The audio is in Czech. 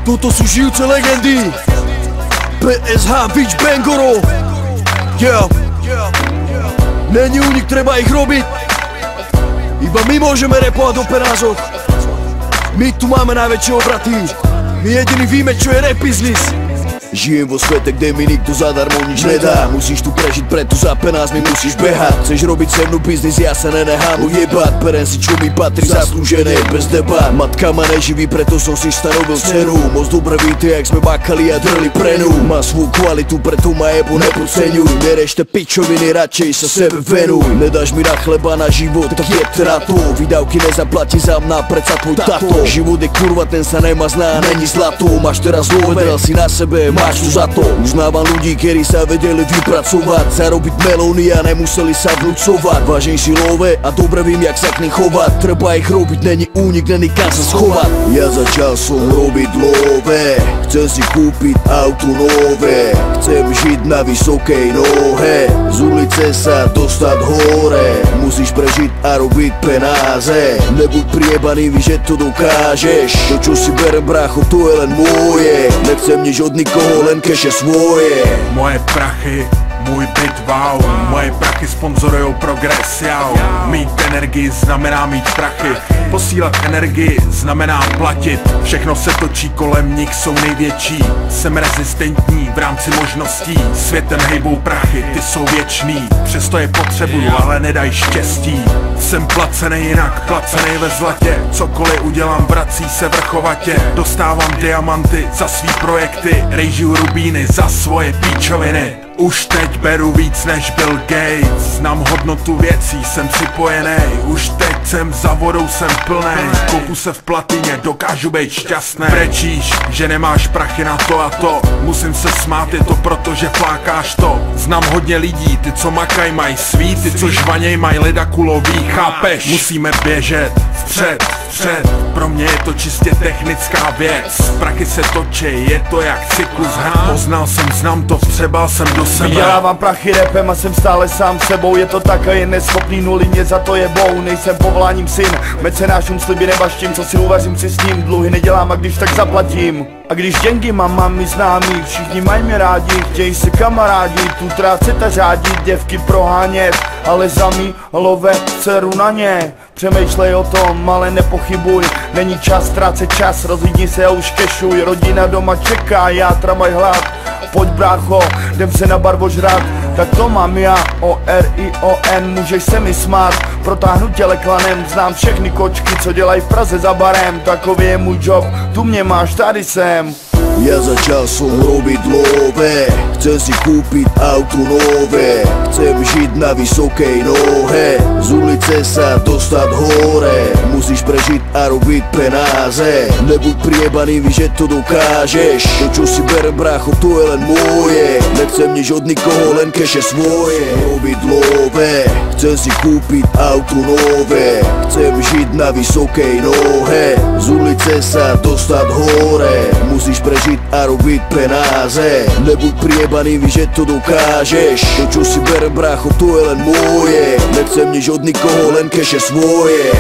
Toto sú žijúce legendy PSH Beach Bangoro. Není únik, treba ich robiť. Iba my môžeme repovať o penázoch. My tu máme najväčšie obraty. My jediný víme, čo je rap business. Žijem vo svete, kde mi nikto zadarmo nič nedá. Musíš tu prežiť, preto za penás mi musíš behať. Chceš robiť se mnou biznis, ja sa nenechám ujebať. Berem si, čo mi patrí, zaslúžené, bez debat. Matka ma neživí, preto som si stanovil cenu. Moc dobre víte, jak sme bakali a drli prenu. Má svú kvalitu, preto ma jebo nepodceňuj. Nerešte pičoviny, radšej sa sebe venuj. Nedáš mi na chleba, na život, tak je teda to. Výdavky nezaplatí za mňa, predsa tvoj tato. Život je kurva, ten sa nemazná, není zlato. Máš teraz zlo, vedel si na sebe, máš tu za to. Uznávam ľudí, ktorí sa vedeli vypracovať, zarobiť melóny a nemuseli sa vnúcovať. Vážim si love a dobre vím, jak sa k nim chovať. Treba ich robiť, není únik, není kam sa schovať. Ja začal som robiť love, chcem si kúpiť auto nové. Chcem žiť na vysokej nohe, z ulice sa dostať hore. Musíš prežiť a robiť penáze, nebuď priebaný, víš, že to dokážeš. To, čo si berem, brácho, to je len moje. Nechcem nič od nikoho, len keše svoje. Moje prachy, můj byt, wow. Moje prachy sponzorujou progres, jau. Mít energii znamená mít prachy. Posílat energii znamená platit. Všechno se točí kolem nich, jsou největší. Jsem rezistentní v rámci možností. Světem hejbou prachy, ty jsou věčný. Přesto je potřebuju, ale nedaj štěstí. Jsem placený jinak, placený ve zlatě. Cokoliv udělám, vrací se vrchovatě. Dostávám diamanty za svý projekty. Rejžiju rubíny za svoje píčoviny. Už teď beru víc než Bill Gates. Znám hodnotu věcí, jsem připojený. Už teď jsem za vodou, jsem plnej. Koupu se v platině, dokážu být šťastný. Brečíš, že nemáš prachy na to a to. Musím se smát, je to proto, že flákáš to. Znám hodně lidí, ty co makaj mají svý, ty co žvaněj mají lida kulový, chápeš? Musíme běžet vpřed, vpřed. Pro mě je to čistě technická věc. Prachy se točej, je to jak cyklus hra. Poznal jsem, znám to, vstřebal jsem do sebe. Vydělávám prachy rapem a jsem stále sám sebou. Je to tak a je neschopný, nuly mě za to jebou. Nejsem povoláním syn, mecenášům sliby nebaštím. Co si uvařím, si s ním, dluhy nedělám a když tak zaplatím. A když děnky mám mi známý, všichni mají mě rádi, chtějí se kamarádi, tu trácet a řádit, děvky prohánět, ale za mý love dceru na ně. Přemýšlej o tom, ale nepochybuj, není čas ztrácet čas, rozlídni se a už kešuj, rodina doma čeká, játra mají hlad. Pojď brácho, jdem se na bar ožrat, tak to mám já, O-R-I-O-N, můžeš se mi smát, protáhnu těle klanem, znám všechny kočky, co dělají v Praze za barem, takový je můj job, tu mě máš, tady jsem. Ja začal som robiť love, chcem si kúpiť auto nové. Chcem žiť na vysokej nohe, z ulice sa dostať hore. Musíš prežiť a robiť penáze, nebuď priebaný, víš, že to dokážeš. To, čo si berem, brácho, to je len moje. Nechcem nič od nikoho, len keše svoje. Robiť love, chcem si kúpiť auto nové. Chcem žiť na vysokej nohe, z ulice sa dostať hore. Musíš prežiť a robiť penáze, nebuď priebaný, víš, že to dokážeš. To, čo si berem, brácho, to je len moje. Nechcem nič od nikoho, len keše svoje.